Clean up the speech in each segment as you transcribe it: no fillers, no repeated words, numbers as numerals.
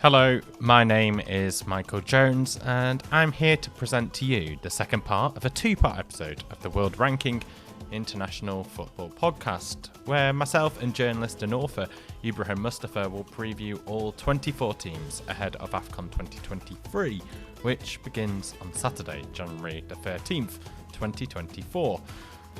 Hello, my name is Michael Jones, and I'm here to present to you the second part of a two-part episode of the World Ranking International Football Podcast, where myself and journalist and author Ibrahim Mustapha will preview all 24 teams ahead of Afcon 2023, which begins on Saturday, January the 13th, 2024.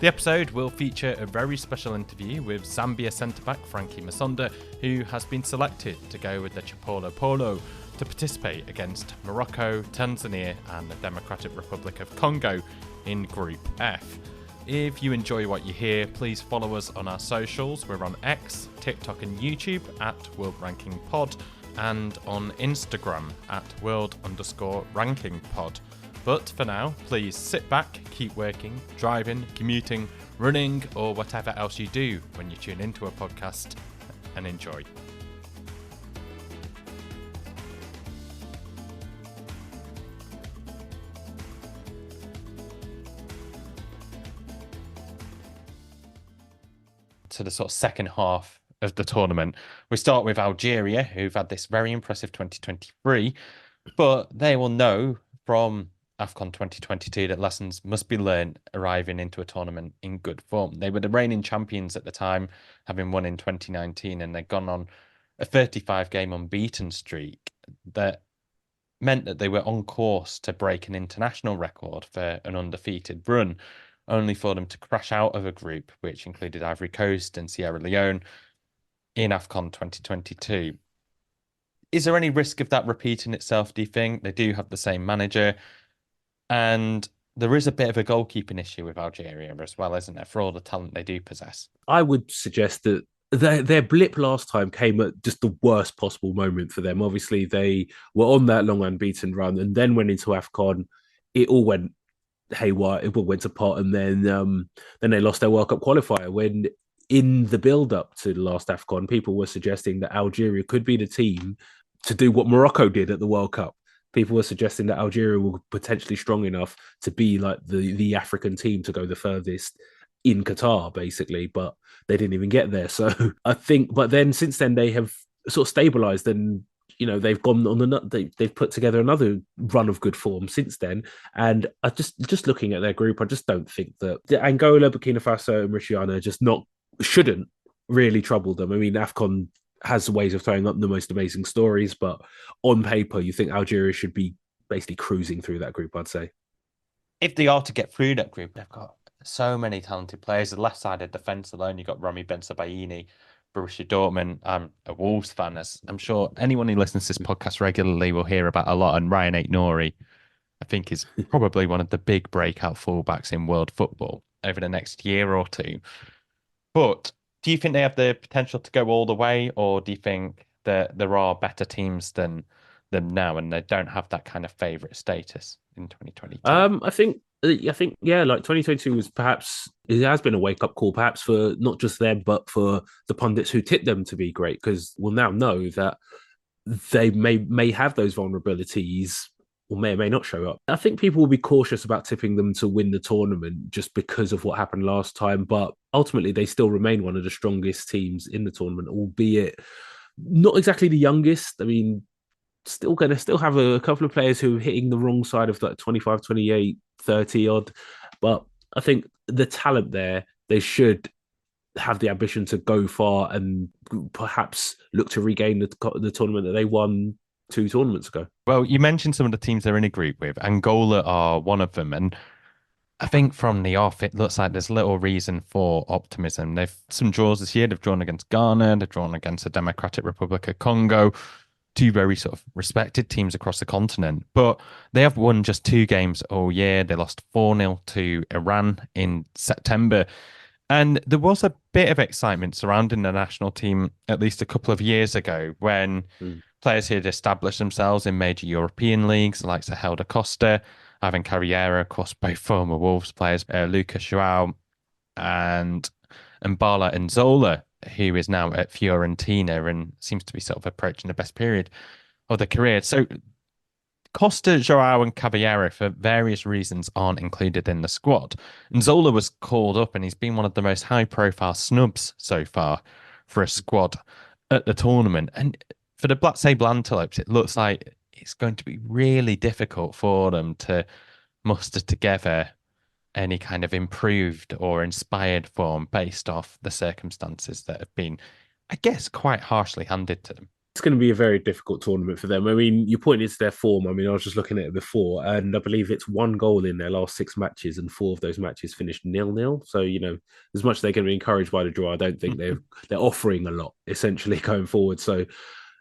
The episode will feature a very special interview with Zambia centre-back Frankie Musonda, who has been selected to go with the Chipolo Polo to participate against Morocco, Tanzania and the Democratic Republic of Congo in Group F. If you enjoy what you hear, please follow us on our socials. We're on X, TikTok and YouTube at World Ranking Pod, and on Instagram at World_Ranking Pod. But for now, please sit back, keep working, driving, commuting, running, or whatever else you do when you tune into a podcast, and enjoy. To the sort of second half of the tournament, we start with Algeria, who've had this very impressive 2023, but they will know from Afcon 2022 that lessons must be learned arriving into a tournament in good form. They were the reigning champions at the time, having won in 2019, and they'd gone on a 35-game unbeaten streak that meant that they were on course to break an international record for an undefeated run, only for them to crash out of a group which included Ivory Coast and Sierra Leone in Afcon 2022. Is there any risk of that repeating itself, do you think? They do have the same manager, and there is a bit of a goalkeeping issue with Algeria as well, isn't there, for all the talent they do possess? I would suggest that their blip last time came at just the worst possible moment for them. Obviously, they were on that long unbeaten run and then went into Afcon. It all went haywire. It all went apart, and then they lost their World Cup qualifier. When in the build-up to the last Afcon, people were suggesting that Algeria could be the team to do what Morocco did at the World Cup. People were suggesting that Algeria were potentially strong enough to be like the African team to go the furthest in Qatar, basically, but they didn't even get there. So I think, but then since then they have sort of stabilized, and they've gone on they've put together another run of good form since then. And I just looking at their group, I just don't think that the Angola, Burkina Faso, and Mauritania shouldn't really trouble them. I mean, Afcon has ways of throwing up the most amazing stories, but on paper, you think Algeria should be basically cruising through that group, I'd say. If they are to get through that group, they've got so many talented players. The left-sided defence alone, you've got Rami Bensebaini, Borussia Dortmund. I'm a Wolves fan, as I'm sure anyone who listens to this podcast regularly will hear about a lot. And Ryan Aït-Nouri, I think, is probably one of the big breakout fullbacks in world football over the next year or two. But do you think they have the potential to go all the way, or do you think that there are better teams than them now and they don't have that kind of favourite status in 2022? I think, yeah, like 2022 was perhaps, it has been a wake-up call, perhaps for not just them, but for the pundits who tipped them to be great, because we'll now know that they may have those vulnerabilities or may or may not show up. I think people will be cautious about tipping them to win the tournament just because of what happened last time, but ultimately they still remain one of the strongest teams in the tournament, albeit not exactly the youngest. I mean, still going to have a couple of players who are hitting the wrong side of that 25, 28, 30 odd. But I think the talent there, they should have the ambition to go far and perhaps look to regain the tournament that they won 2 tournaments ago. Well, you mentioned some of the teams they're in a group with. Angola are one of them. And I think from the off, it looks like there's little reason for optimism. They've some draws this year. They've drawn against Ghana. They've drawn against the Democratic Republic of Congo. 2 very sort of respected teams across the continent. But they have won just 2 games all year. They lost 4-0 to Iran in September. And there was a bit of excitement surrounding the national team at least a couple of years ago when players who had established themselves in major European leagues, like Helder Costa, Ivan Carriera, of course, both former Wolves players, Lucas João and Mbala and Nzola, who is now at Fiorentina and seems to be sort of approaching the best period of their career. So Costa, João and Caballero, for various reasons, aren't included in the squad. Nzola was called up and he's been one of the most high-profile snubs so far for a squad at the tournament. And For the Black Sable Antelopes, it looks like it's going to be really difficult for them to muster together any kind of improved or inspired form based off the circumstances that have been, I guess, quite harshly handed to them. It's going to be a very difficult tournament for them. I mean, you pointed to their form. I mean, I was just looking at it before, and I believe it's 1 goal in their last 6 matches, and 4 of those matches finished 0-0. So, as much as they're going to be encouraged by the draw, I don't think they're offering a lot essentially going forward. So,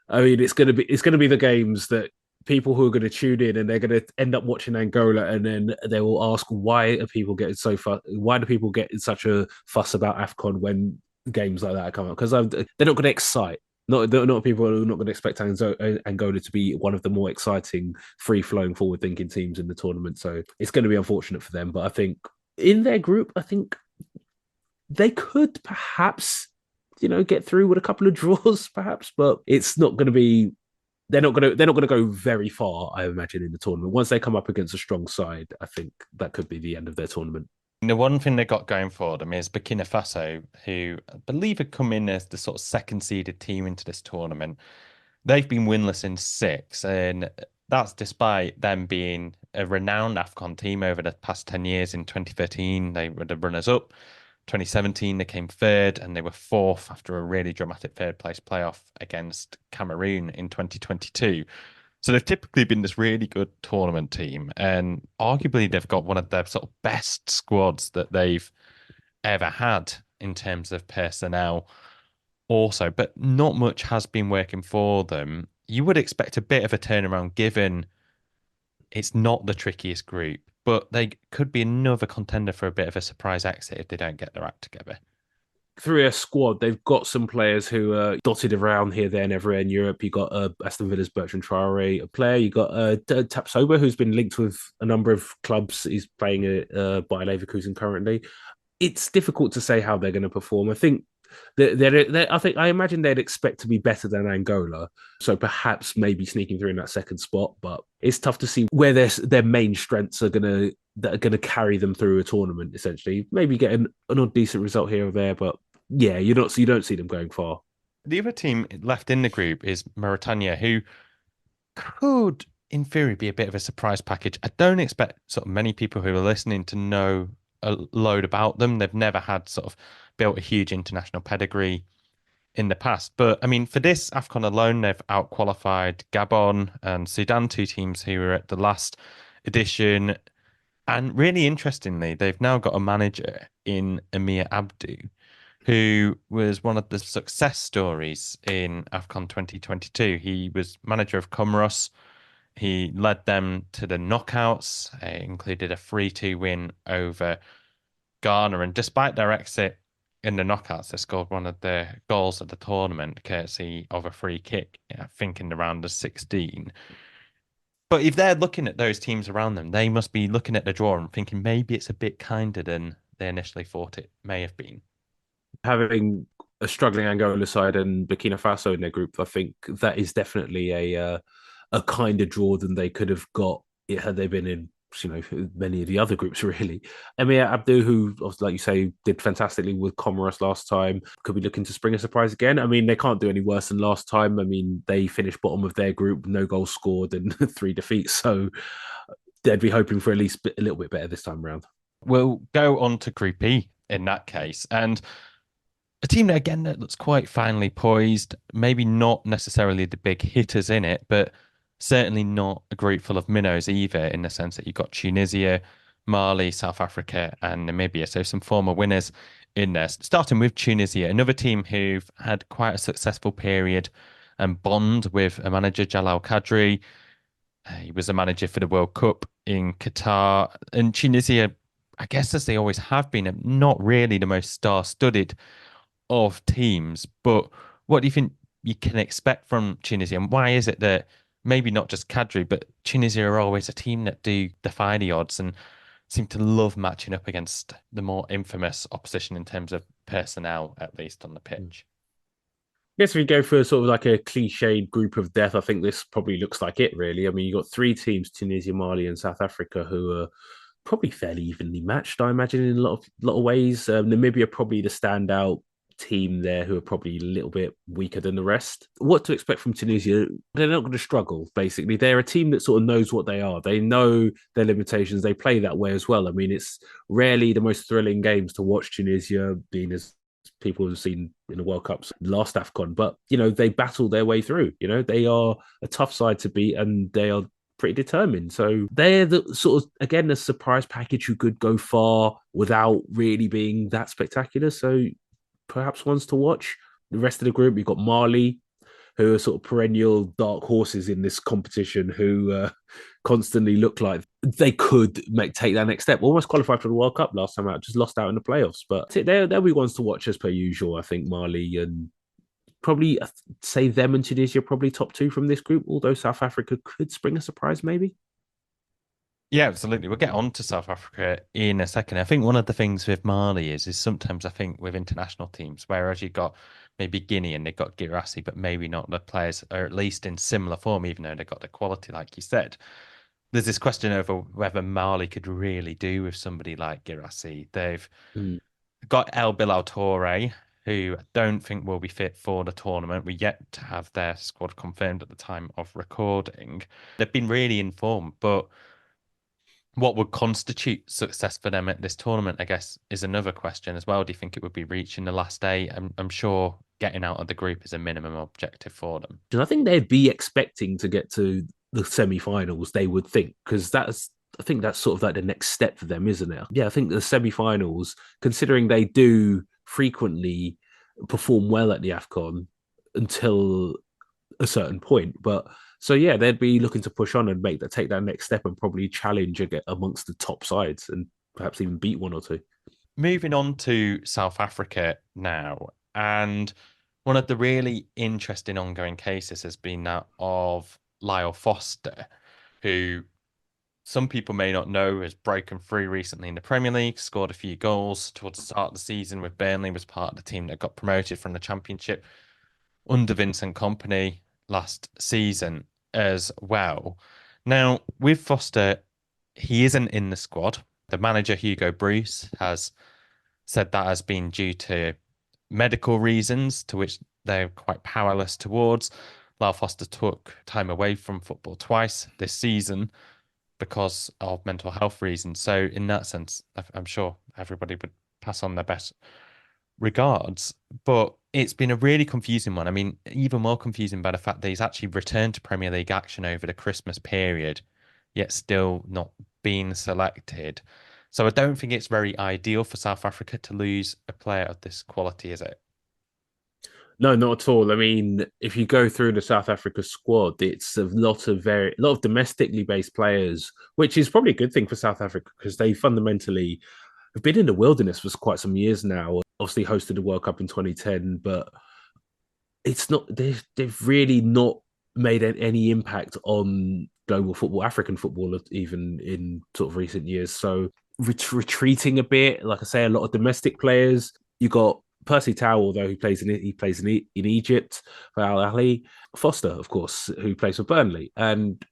I mean, it's going to be the games that people who are going to tune in and they're going to end up watching Angola, and then they will ask, why are people getting so why do people get in such a fuss about Afcon when games like that come out? Because they're not going to excite. Not people are not going to expect Angola to be one of the more exciting, free-flowing, forward-thinking teams in the tournament. So it's going to be unfortunate for them. But I think in their group, I think they could perhaps, get through with a couple of draws, perhaps. But it's not going to be. They're not going to go very far, I imagine, in the tournament. Once they come up against a strong side, I think that could be the end of their tournament. The one thing they got going for them is Burkina Faso, who I believe had come in as the sort of second seeded team into this tournament. They've been winless in 6, and that's despite them being a renowned Afcon team over the past 10 years. In 2013, they were the runners up. 2017, they came third, and they were fourth after a really dramatic third place playoff against Cameroon in 2022. So they've typically been this really good tournament team, and arguably they've got one of their sort of best squads that they've ever had in terms of personnel also, but not much has been working for them. You would expect a bit of a turnaround given it's not the trickiest group, but they could be another contender for a bit of a surprise exit if they don't get their act together. Through their squad, they've got some players who are dotted around here, there, and everywhere in Europe. You got Aston Villa's Bertrand Traore, a player. You got Tapsoba, who's been linked with a number of clubs. He's playing by Leverkusen currently. It's difficult to say how they're going to perform. I think I imagine they'd expect to be better than Angola, so perhaps maybe sneaking through in that second spot. But it's tough to see where their main strengths are going to carry them through a tournament. Essentially, maybe get an odd decent result here or there, but yeah, you don't see them going far. The other team left in the group is Mauritania, who could, in theory, be a bit of a surprise package. I don't expect sort of many people who are listening to know a load about them. They've never had sort of built a huge international pedigree in the past. But I mean, for this AFCON alone, they've outqualified Gabon and Sudan, 2 teams who were at the last edition. And really interestingly, they've now got a manager in Amir Abdou, who was one of the success stories in AFCON 2022. He was manager of Comoros. He led them to the knockouts. It included a 3-2 win over Ghana. And despite their exit in the knockouts, they scored one of the goals of the tournament, courtesy of a free kick, I think in the round of 16. But if they're looking at those teams around them, they must be looking at the draw and thinking maybe it's a bit kinder than they initially thought it may have been. Having a struggling Angola side and Burkina Faso in their group, I think that is definitely a kinder draw than they could have got had they been in many of the other groups. Really, Amir Abdou, who, like you say, did fantastically with Comoros last time, could be looking to spring a surprise again. I mean, they can't do any worse than last time. I mean, they finished bottom of their group, no goals scored and 3 defeats, so they'd be hoping for at least a little bit better this time around. We'll go on to Group E in that case, and a team that, again, that looks quite finely poised, maybe not necessarily the big hitters in it, but certainly not a group full of minnows either, in the sense that you've got Tunisia, Mali, South Africa, and Namibia. So some former winners in there. Starting with Tunisia, another team who've had quite a successful period and bond with a manager, Jalal Kadri. He was a manager for the World Cup in Qatar. And Tunisia, I guess as they always have been, not really the most star-studded of teams. But what do you think you can expect from Tunisia? And why is it that maybe not just Kadri, but Tunisia are always a team that do defy the odds and seem to love matching up against the more infamous opposition in terms of personnel, at least on the pitch? Yes, if we go for sort of like a cliched group of death, I think this probably looks like it, really. I mean, you've got 3 teams, Tunisia, Mali, and South Africa, who are probably fairly evenly matched, I imagine, in a lot of ways. Namibia probably the standout team there who are probably a little bit weaker than the rest. What to expect from Tunisia? They're not going to struggle, basically. They're a team that sort of knows what they are. They know their limitations. They play that way as well. I mean, it's rarely the most thrilling games to watch Tunisia, being as people have seen in the World Cups last AFCON. But, they battle their way through. They are a tough side to beat, and they are pretty determined. So they're the sort of, again, a surprise package who could go far without really being that spectacular. So perhaps ones to watch. The rest of the group, we've got Mali, who are sort of perennial dark horses in this competition, who constantly look like they could take that next step. Almost qualified for the World Cup last time out, just lost out in the playoffs. But they'll be ones to watch as per usual. I think Mali, and probably say them and Tunisia probably top two from this group, although South Africa could spring a surprise maybe. Yeah, absolutely. We'll get on to South Africa in a second. I think one of the things with Mali is sometimes I think with international teams, whereas you've got maybe Guinea and they've got Girassi, but maybe not the players, or at least in similar form, even though they've got the quality, like you said. There's this question over whether Mali could really do with somebody like Girassi. They've got Bilal Touré, who I don't think will be fit for the tournament. We're yet to have their squad confirmed at the time of recording. They've been really informed, but what would constitute success for them at this tournament, I guess, is another question as well. Do you think it would be reaching the last eight? I'm sure getting out of the group is a minimum objective for them. I think they'd be expecting to get to the semi-finals, they would think, because I think that's sort of like the next step for them, isn't it? Yeah, I think the semi-finals, considering they do frequently perform well at the AFCON until a certain point. But so yeah, they'd be looking to push on and take that next step and probably challenge again amongst the top sides and perhaps even beat one or two. Moving on to South Africa now, and one of the really interesting ongoing cases has been that of Lyle Foster, who some people may not know has broken through recently in the Premier League, scored a few goals towards the start of the season with Burnley, was part of the team that got promoted from the Championship under Vincent Kompany last season as well. Now, with Foster, he isn't in the squad. The manager, Hugo Bruce, has said that has been due to medical reasons, to which they're quite powerless towards. Lyle Foster took time away from football twice this season because of mental health reasons. So in that sense, I'm sure everybody would pass on their best regards. But it's been a really confusing one. I mean, even more confusing by the fact that he's actually returned to Premier League action over the Christmas period, yet still not been selected. So I don't think it's very ideal for South Africa to lose a player of this quality, is it? No, not at all. I mean, if you go through the South Africa squad, it's a lot of domestically based players, which is probably a good thing for South Africa because they fundamentally have been in the wilderness for quite some years now. Obviously, hosted the World Cup in 2010, but it's not. They've really not made any impact on global football, African football, even in sort of recent years. So retreating a bit, like I say, a lot of domestic players. You got Percy Tau, although he plays in Egypt for Al Ahly. Foster, of course, who plays for Burnley, and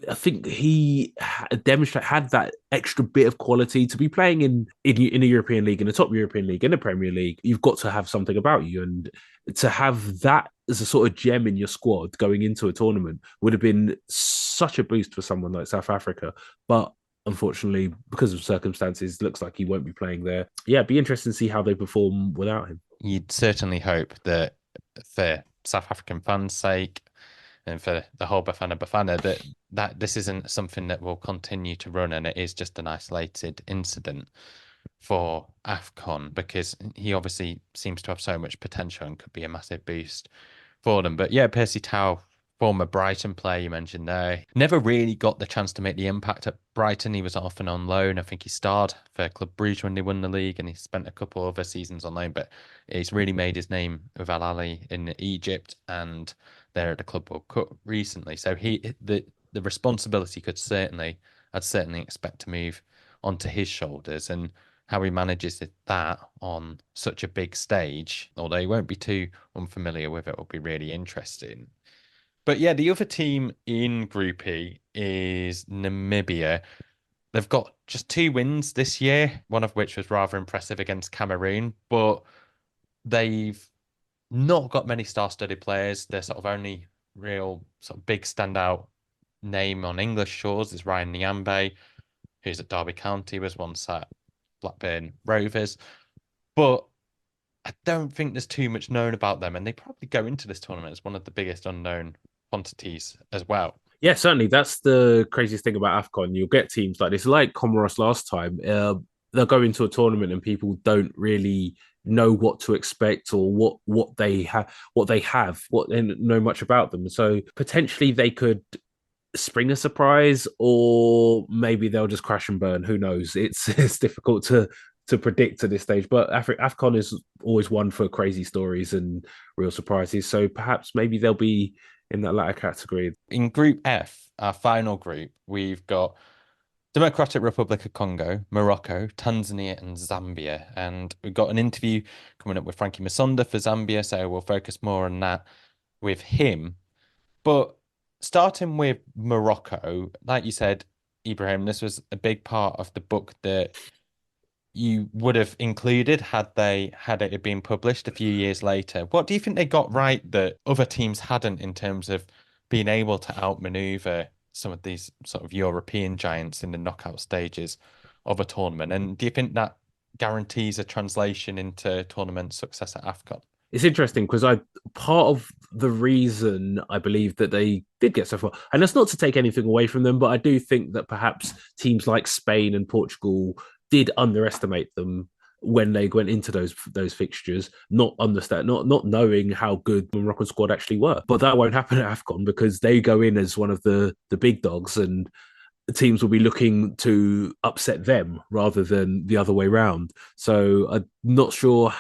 I think he had that extra bit of quality to be playing in a European league, in a top European league, in a Premier League. You've got to have something about you, and to have that as a sort of gem in your squad going into a tournament would have been such a boost for someone like South Africa. But unfortunately, because of circumstances, looks like he won't be playing there. Yeah, it'd be interesting to see how they perform without him. You'd certainly hope that for South African fans' sake and for the whole Bafana Bafana that this isn't something that will continue to run and it is just an isolated incident for Afcon, because he obviously seems to have so much potential and could be a massive boost for them. But yeah, Percy Tau, former Brighton player you mentioned there, never really got the chance to make the impact at Brighton. He was often on loan. I think he starred for Club Brugge when they won the league, and he spent a couple other seasons on loan. But he's really made his name with Al Ahly in Egypt, and they're at the Club World Cup recently. So the responsibility I'd certainly expect to move onto his shoulders, and how he manages that on such a big stage, although he won't be too unfamiliar with it, will be really interesting. But yeah, the other team in Group E is Namibia. They've got just 2 wins this year, one of which was rather impressive against Cameroon. But they've not got many star-studded players. Their sort of only real sort of big standout name on English shores is Ryan Nyambe, who's at Derby County, was once at Blackburn Rovers. But I don't think there's too much known about them, and they probably go into this tournament as one of the biggest unknown quantities as well. Yeah, certainly. That's the craziest thing about Afcon. You'll get teams like this, like Comoros last time. They'll go into a tournament and people don't really know what to expect or what they have, what they know much about them. So potentially they could spring a surprise, or maybe they'll just crash and burn. Who knows? It's difficult to predict at this stage. But Afcon is always one for crazy stories and real surprises. So perhaps maybe they'll be in that latter category. In Group F, our final group, we've got Democratic Republic of Congo, Morocco, Tanzania, and Zambia. And we've got an interview coming up with Frankie Musonda for Zambia, so we'll focus more on that with him. But starting with Morocco, like you said, Ibrahim, this was a big part of the book that you would have included had it been published a few years later. What do you think they got right that other teams hadn't in terms of being able to outmaneuver some of these sort of European giants in the knockout stages of a tournament? And do you think that guarantees a translation into tournament success at Afcon? It's interesting because I part of the reason I believe that they did get so far, and that's not to take anything away from them, but I do think that perhaps teams like Spain and Portugal did underestimate them when they went into those fixtures, not knowing how good the Moroccan squad actually were. But that won't happen at AFCON because they go in as one of the big dogs, and teams will be looking to upset them rather than the other way around. So I'm not sure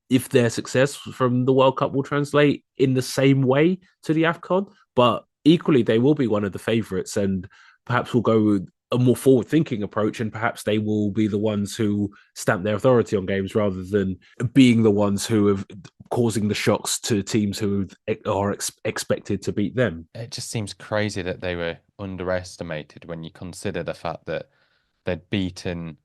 if their success from the World Cup will translate in the same way to the AFCON, but equally they will be one of the favourites, and perhaps we'll go with a more forward-thinking approach, and perhaps they will be the ones who stamp their authority on games rather than being the ones who are causing the shocks to teams who are expected to beat them. It just seems crazy that they were underestimated when you consider the fact that they'd beaten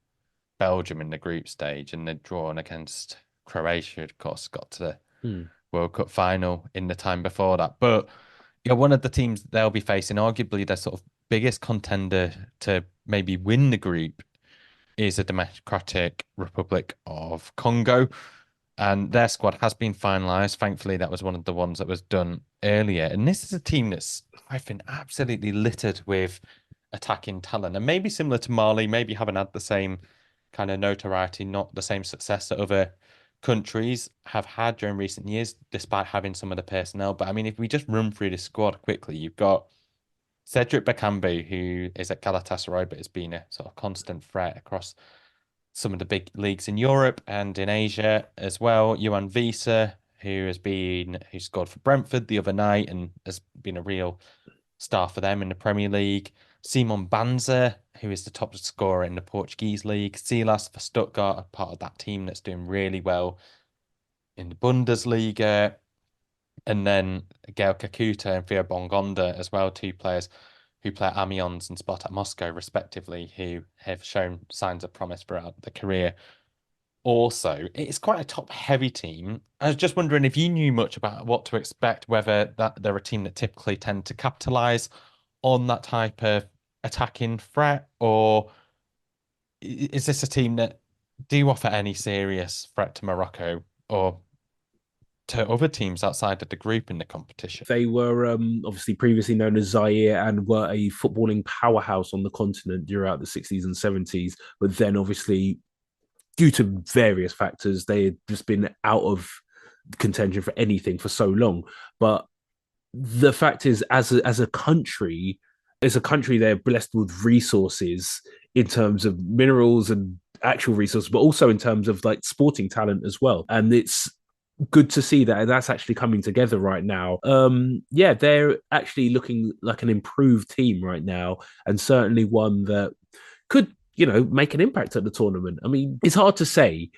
Belgium in the group stage and they'd drawn against Croatia, of course, got to the World Cup final in the time before that. But one of the teams they'll be facing, arguably their sort of biggest contender to maybe win the group, is the Democratic Republic of Congo. And their squad has been finalised. Thankfully, that was one of the ones that was done earlier. And this is a team that's, I think, absolutely littered with attacking talent. And maybe similar to Mali, maybe haven't had the same kind of notoriety, not the same success that other countries have had during recent years, despite having some of the personnel. But I mean, if we just run through the squad quickly, you've got Cedric Bakambu, who is at Galatasaray, but has been a sort of constant threat across some of the big leagues in Europe and in Asia as well. Yoane Wissa, who scored for Brentford the other night and has been a real star for them in the Premier League. Simon Banza, who is the top scorer in the Portuguese league. Silas for Stuttgart, a part of that team that's doing really well in the Bundesliga. And then Gael Kakuta and Theo Bongonda as well, two players who play at Amiens and Spartak Moscow, respectively, who have shown signs of promise throughout the career. Also, it's quite a top-heavy team. I was just wondering if you knew much about what to expect, whether they're a team that typically tend to capitalise on that type of attacking threat, or is this a team that do offer any serious threat to Morocco or to other teams outside of the group in the competition? They were obviously previously known as Zaire and were a footballing powerhouse on the continent throughout the 60s and 70s. But then obviously, due to various factors, they had just been out of contention for anything for so long. But the fact is, as a country, they're blessed with resources in terms of minerals and actual resources, but also in terms of like sporting talent as well. And it's good to see that that's actually coming together right now. Yeah, they're actually looking like an improved team right now, and certainly one that could, make an impact at the tournament. I mean, it's hard to say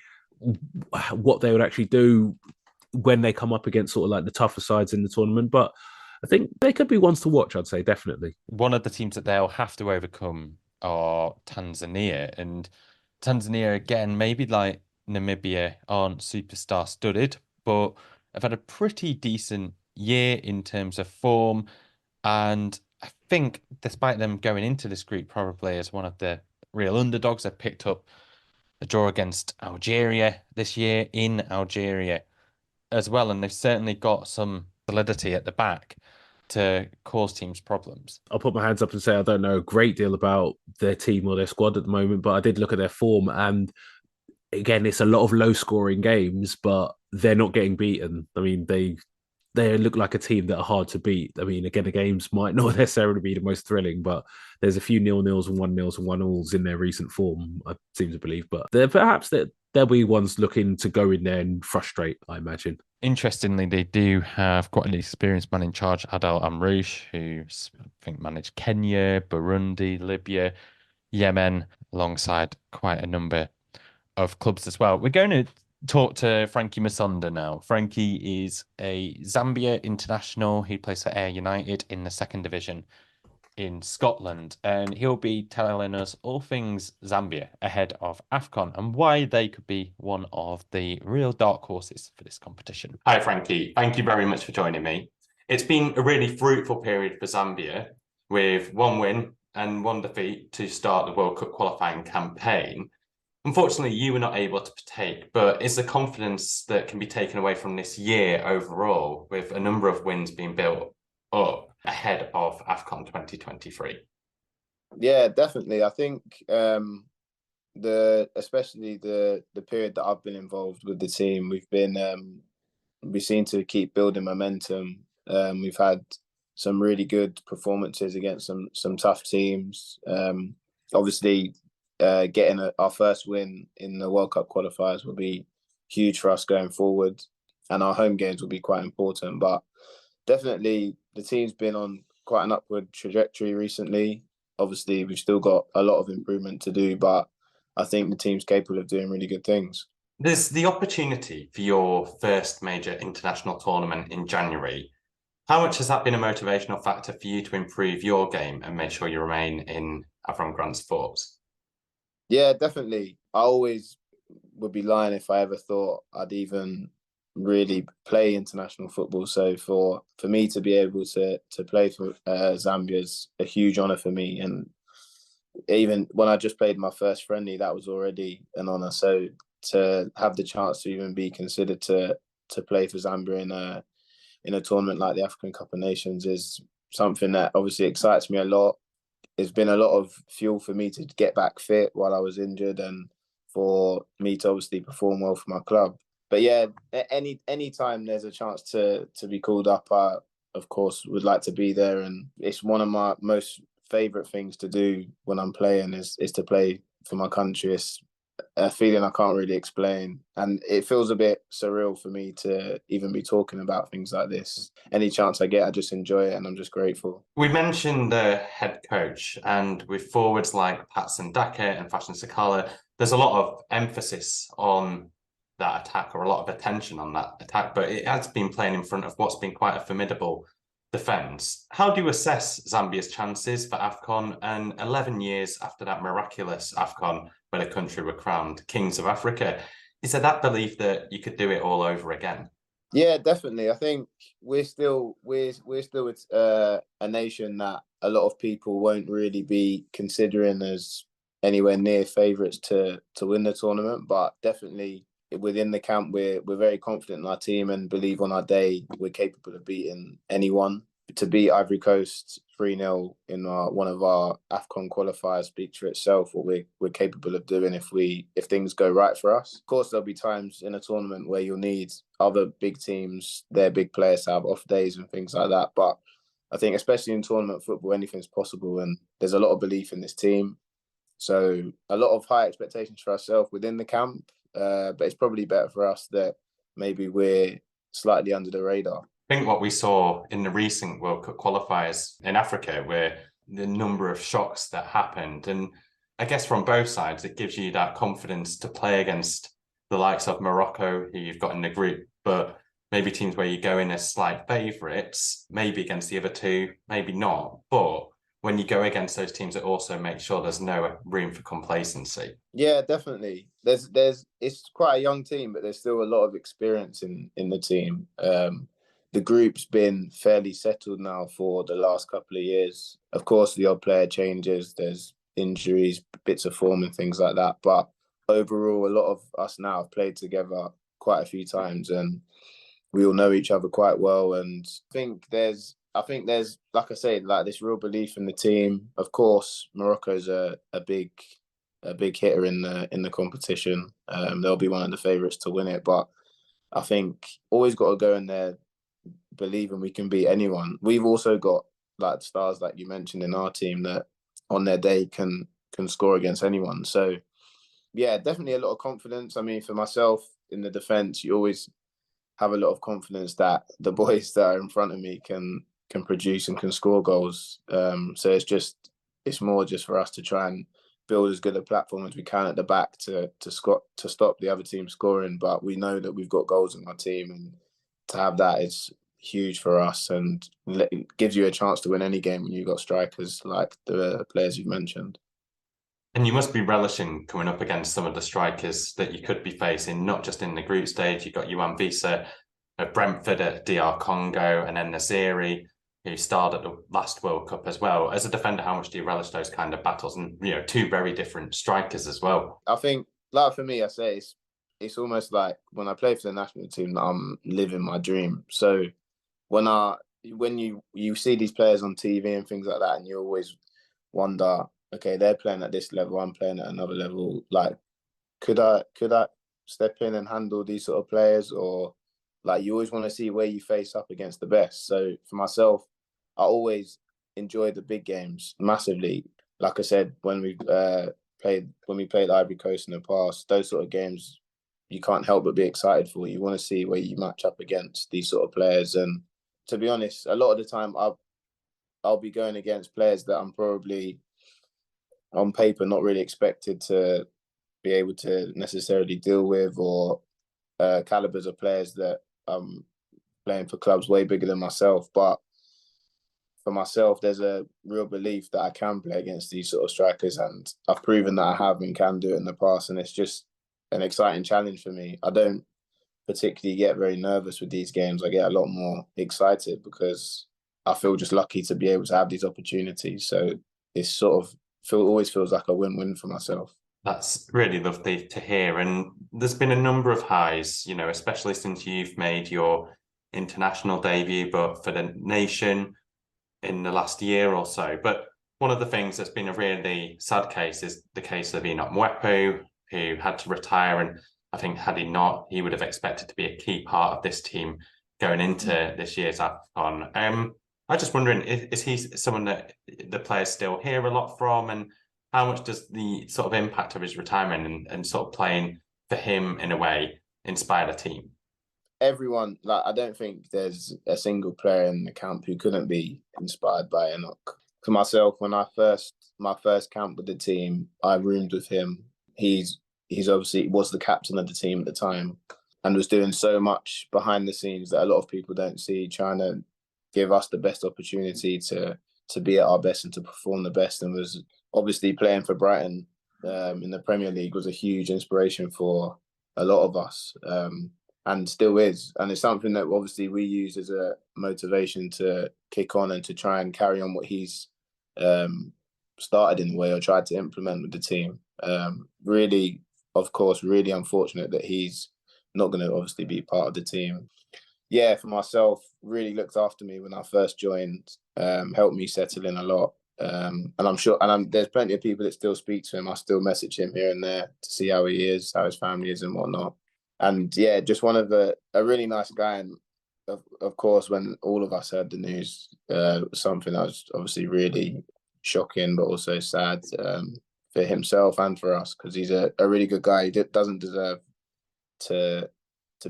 what they would actually do when they come up against sort of like the tougher sides in the tournament, but I think they could be ones to watch, I'd say, definitely. One of the teams that they'll have to overcome are Tanzania. And Tanzania, again, maybe like Namibia aren't superstar studded, but have had a pretty decent year in terms of form. And I think despite them going into this group probably as one of the real underdogs, they've picked up a draw against Algeria this year in Algeria as well. And they've certainly got some solidity at the back to cause teams problems. I'll put my hands up and say I don't know a great deal about their team or their squad at the moment, but I did look at their form, and again, it's a lot of low scoring games, but they're not getting beaten. I mean, they look like a team that are hard to beat. I mean, again, the games might not necessarily be the most thrilling, but there's a few 0-0s and 1-0s and 1-alls in their recent form, I seem to believe. But there'll be ones looking to go in there and frustrate, I imagine. Interestingly, they do have quite an experienced man in charge, Adel Amrouche, who I think managed Kenya, Burundi, Libya, Yemen, alongside quite a number of clubs as well. We're going to talk to Frankie Musonda now. Frankie is a Zambia international. He plays for Ayr United in the second division in Scotland, and he'll be telling us all things Zambia ahead of Afcon and why they could be one of the real dark horses for this competition. Hi, Frankie. Thank you very much for joining me. It's been a really fruitful period for Zambia, with one win and one defeat to start the World Cup qualifying campaign. Unfortunately, you were not able to partake, but is the confidence that can be taken away from this year overall, with a number of wins being built up ahead of Afcon 2023? Yeah, definitely. I think especially the period that I've been involved with the team, we seem to keep building momentum. We've had some really good performances against some tough teams. Obviously, getting our first win in the World Cup qualifiers will be huge for us going forward, and our home games will be quite important. But definitely, the team's been on quite an upward trajectory recently. Obviously, we've still got a lot of improvement to do, but I think the team's capable of doing really good things. There's the opportunity for your first major international tournament in January. How much has that been a motivational factor for you to improve your game and make sure you remain in Avram Grant's thoughts? Yeah, definitely. I always would be lying if I ever thought I'd even really play international football. So for me to be able to play for Zambia is a huge honour for me. And even when I just played my first friendly, that was already an honour. So to have the chance to even be considered to play for Zambia in a tournament like the African Cup of Nations is something that obviously excites me a lot. It's been a lot of fuel for me to get back fit while I was injured, and for me to obviously perform well for my club. But yeah, any time there's a chance to be called up, I of course would like to be there, and it's one of my most favourite things to do when I'm playing is to play for my country. It's a feeling I can't really explain, and it feels a bit surreal for me to even be talking about things like this. Any chance I get, I just enjoy it, and I'm just grateful. We mentioned the head coach, and with forwards like Patson Daka and Fashion Sakala, there's a lot of emphasis on that attack, or a lot of attention on that attack, but it has been playing in front of what's been quite a formidable defence. How do you assess Zambia's chances for Afcon, and 11 years after that miraculous Afcon where the country were crowned Kings of Africa? Is there that belief that you could do it all over again? Yeah, definitely. I think we're still a nation that a lot of people won't really be considering as anywhere near favourites to win the tournament, but definitely within the camp, we're very confident in our team and believe on our day we're capable of beating anyone. To beat Ivory Coast 3-0 in one of our Afcon qualifiers speaks for itself. What we're capable of doing if things go right for us. Of course, there'll be times in a tournament where you'll need other big teams, their big players to have off days and things like that. But I think especially in tournament football, anything's possible, and there's a lot of belief in this team. So a lot of high expectations for ourselves within the camp. But it's probably better for us that maybe we're slightly under the radar. I think what we saw in the recent World Cup qualifiers in Africa were the number of shocks that happened. And I guess from both sides, it gives you that confidence to play against the likes of Morocco, who you've got in the group, but maybe teams where you go in as slight favourites, maybe against the other two, maybe not. But when you go against those teams, it also makes sure there's no room for complacency. Yeah, definitely. It's quite a young team, but there's still a lot of experience in the team. The group's been fairly settled now for the last couple of years. Of course, the odd player changes. There's injuries, bits of form, and things like that. But overall, a lot of us now have played together quite a few times, and we all know each other quite well. And I think there's, like I said, like this real belief in the team. Of course, Morocco's a big hitter in the competition. They'll be one of the favourites to win it, but I think always got to go in there believing we can beat anyone. We've also got like stars like you mentioned in our team that on their day can score against anyone. So yeah, definitely a lot of confidence. I mean, for myself in the defence, you always have a lot of confidence that the boys that are in front of me can produce and can score goals. So it's more just for us to try and build as good a platform as we can at the back to stop the other team scoring. But we know that we've got goals in our team, and to have that is huge for us, and it gives you a chance to win any game when you've got strikers like the players you've mentioned. And you must be relishing coming up against some of the strikers that you could be facing, not just in the group stage. You've got Yoane Wissa at Brentford, at DR Congo, and then Naziri, who starred at the last World Cup as well. As a defender, how much do you relish those kind of battles? And, two very different strikers as well. I think, like for me, I say it's almost like when I play for the national team that I'm living my dream. So when you see these players on TV and things like that, and you always wonder, okay, they're playing at this level, I'm playing at another level. Like, could I step in and handle these sort of players? Or like, you always want to see where you face up against the best. So for myself, I always enjoy the big games massively. Like I said, when we played Ivory Coast in the past, those sort of games you can't help but be excited for. You want to see where you match up against these sort of players. And to be honest, a lot of the time I'll be going against players that I'm probably on paper not really expected to be able to necessarily deal with, or calibers of players that playing for clubs way bigger than myself. But for myself, there's a real belief that I can play against these sort of strikers, and I've proven that I have and can do it in the past. And it's just an exciting challenge for me. I don't particularly get very nervous with these games. I get a lot more excited because I feel just lucky to be able to have these opportunities. So it's sort of always feels like a win-win for myself. That's really lovely to hear. And there's been a number of highs, especially since you've made your international debut, but for the nation in the last year or so. But one of the things that's been a really sad case is the case of Enoch Mwepu, who had to retire. And I think had he not, he would have expected to be a key part of this team going into this year's Afcon. I'm just wondering, is he someone that the players still hear a lot from? And how much does the sort of impact of his retirement and sort of playing for him in a way inspire the team? Everyone, like, I don't think there's a single player in the camp who couldn't be inspired by Enoch. For myself, when my first camp with the team, I roomed with him. He's obviously was the captain of the team at the time and was doing so much behind the scenes that a lot of people don't see, trying to give us the best opportunity to be at our best and to perform the best. And was obviously playing for Brighton in the Premier League was a huge inspiration for a lot of us, and still is. And it's something that obviously we use as a motivation to kick on and to try and carry on what he's started in a way, or tried to implement with the team. Really, of course, really unfortunate that he's not going to obviously be part of the team. Yeah, for myself, really looked after me when I first joined, helped me settle in a lot. And I'm sure, there's plenty of people that still speak to him. I still message him here and there to see how he is, how his family is and whatnot. And yeah, just a really nice guy. And of course, when all of us heard the news, it was something that was obviously really shocking, but also sad for himself and for us, because he's a really good guy. He doesn't deserve to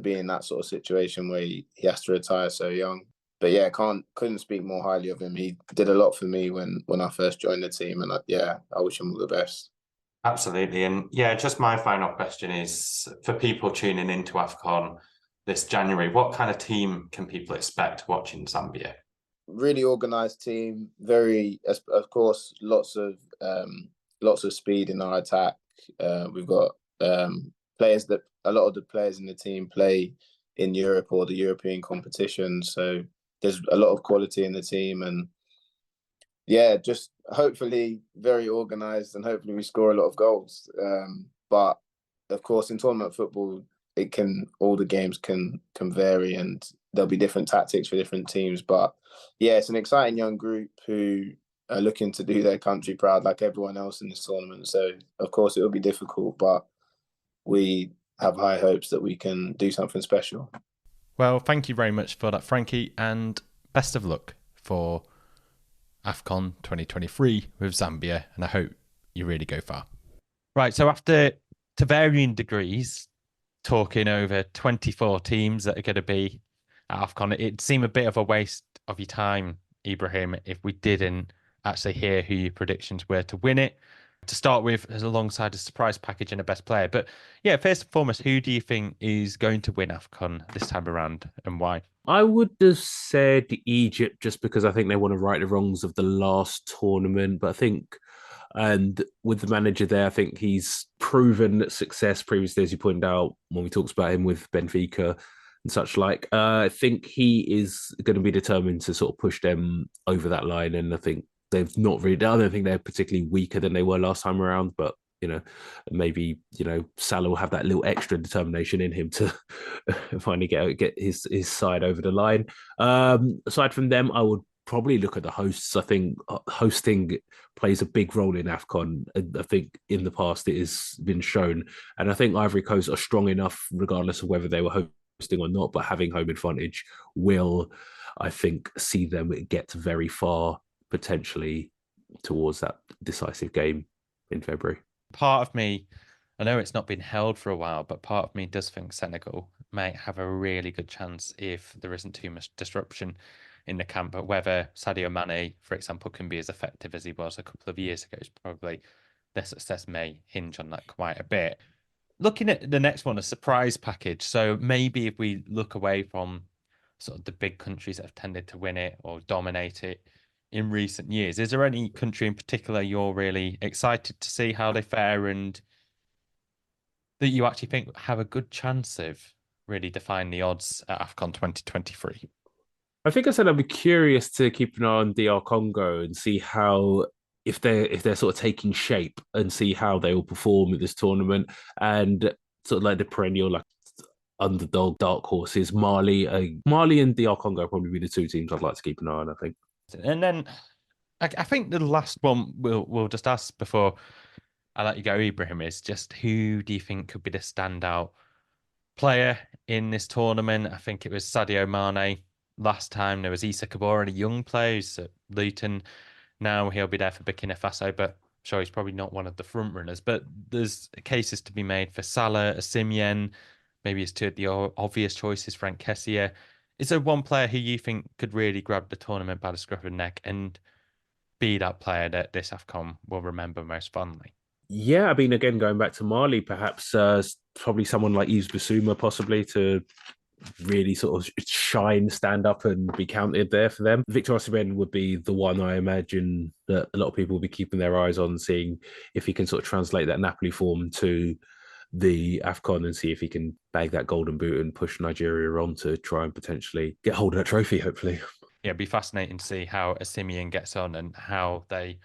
be in that sort of situation where he has to retire so young. But yeah, couldn't speak more highly of him. He did a lot for me when I first joined the team, and I wish him all the best. Absolutely. And yeah, just my final question is, for people tuning into Afcon this January, what kind of team can people expect watching Zambia? really organised team. Very, of course, lots of speed in our attack. We've got players that a lot of the players in the team play in Europe or the European competition. So there's a lot of quality in the team, and yeah, just hopefully very organised, and hopefully we score a lot of goals. But of course, in tournament football, all the games can vary, and there'll be different tactics for different teams. But yeah, it's an exciting young group who are looking to do their country proud, like everyone else in this tournament. So of course it will be difficult, but we have high hopes that we can do something special. Well, thank you very much for that, Frankie, and best of luck for Afcon 2023 with Zambia, and I hope you really go far. Right, so after, to varying degrees, talking over 24 teams that are going to be at Afcon, it'd seem a bit of a waste of your time, Ibrahim, if we didn't actually hear who your predictions were to win it. To start with, as alongside a surprise package and a best player. But yeah, first and foremost, who do you think is going to win Afcon this time around, and why? I would have said Egypt, just because I think they want to right the wrongs of the last tournament. But I think, and with the manager there, I think he's proven success previously, as you pointed out when we talked about him with Benfica and such like. I think he is going to be determined to sort of push them over that line. And I think they've not really, I don't think they're particularly weaker than they were last time around, but maybe, Salah will have that little extra determination in him to finally get his side over the line. Aside from them, I would probably look at the hosts. I think hosting plays a big role in AFCON. I think in the past it has been shown. And I think Ivory Coast are strong enough, regardless of whether they were hosting or not, but having home advantage will, I think, see them get very far, potentially towards that decisive game in February. Part of me, I know it's not been held for a while, but part of me does think Senegal might have a really good chance if there isn't too much disruption in the camp. But whether Sadio Mane, for example, can be as effective as he was a couple of years ago, is probably, their success may hinge on that quite a bit. Looking at the next one, a surprise package. So maybe if we look away from sort of the big countries that have tended to win it or dominate it in recent years, is there any country in particular you're really excited to see how they fare and that you actually think have a good chance of really defying the odds at AFCON 2023? I think I said I'd be curious to keep an eye on DR Congo and see how, if they're sort of taking shape, and see how they will perform at this tournament, and sort of like the perennial like underdog dark horses, Mali and DR Congo probably be the two teams I'd like to keep an eye on, I think. And then I think the last one we'll just ask before I let you go, Ibrahim, is just who do you think could be the standout player in this tournament? I think it was Sadio Mane last time. There was Issa Kabore, a young player who's at Luton. Now he'll be there for Burkina Faso, but I'm sure he's probably not one of the front runners. But there's cases to be made for Salah, Osimhen, maybe it's two of the obvious choices, Frank Kessie. Is there one player who you think could really grab the tournament by the scruff of the neck and be that player that this AFCON will remember most fondly? Yeah, I mean, again, going back to Mali, perhaps probably someone like Yves Bissouma, possibly, to really sort of shine, stand up and be counted there for them. Victor Osimhen would be the one I imagine that a lot of people will be keeping their eyes on, seeing if he can sort of translate that Napoli form to the AFCON and see if he can bag that golden boot and push Nigeria on to try and potentially get hold of that trophy, hopefully. Yeah, it'd be fascinating to see how Osimhen gets on and how they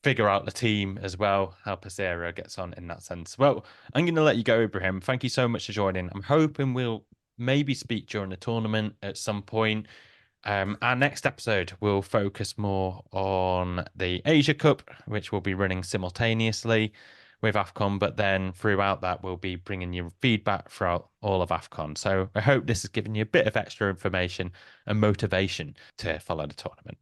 figure out the team as well, how Pesera gets on in that sense. Well, I'm going to let you go, Ibrahim. Thank you so much for joining. I'm hoping we'll maybe speak during the tournament at some point. Our next episode will focus more on the Asia Cup, which will be running simultaneously with AFCON, but then throughout that, we'll be bringing you feedback throughout all of AFCON. So I hope this has given you a bit of extra information and motivation to follow the tournament.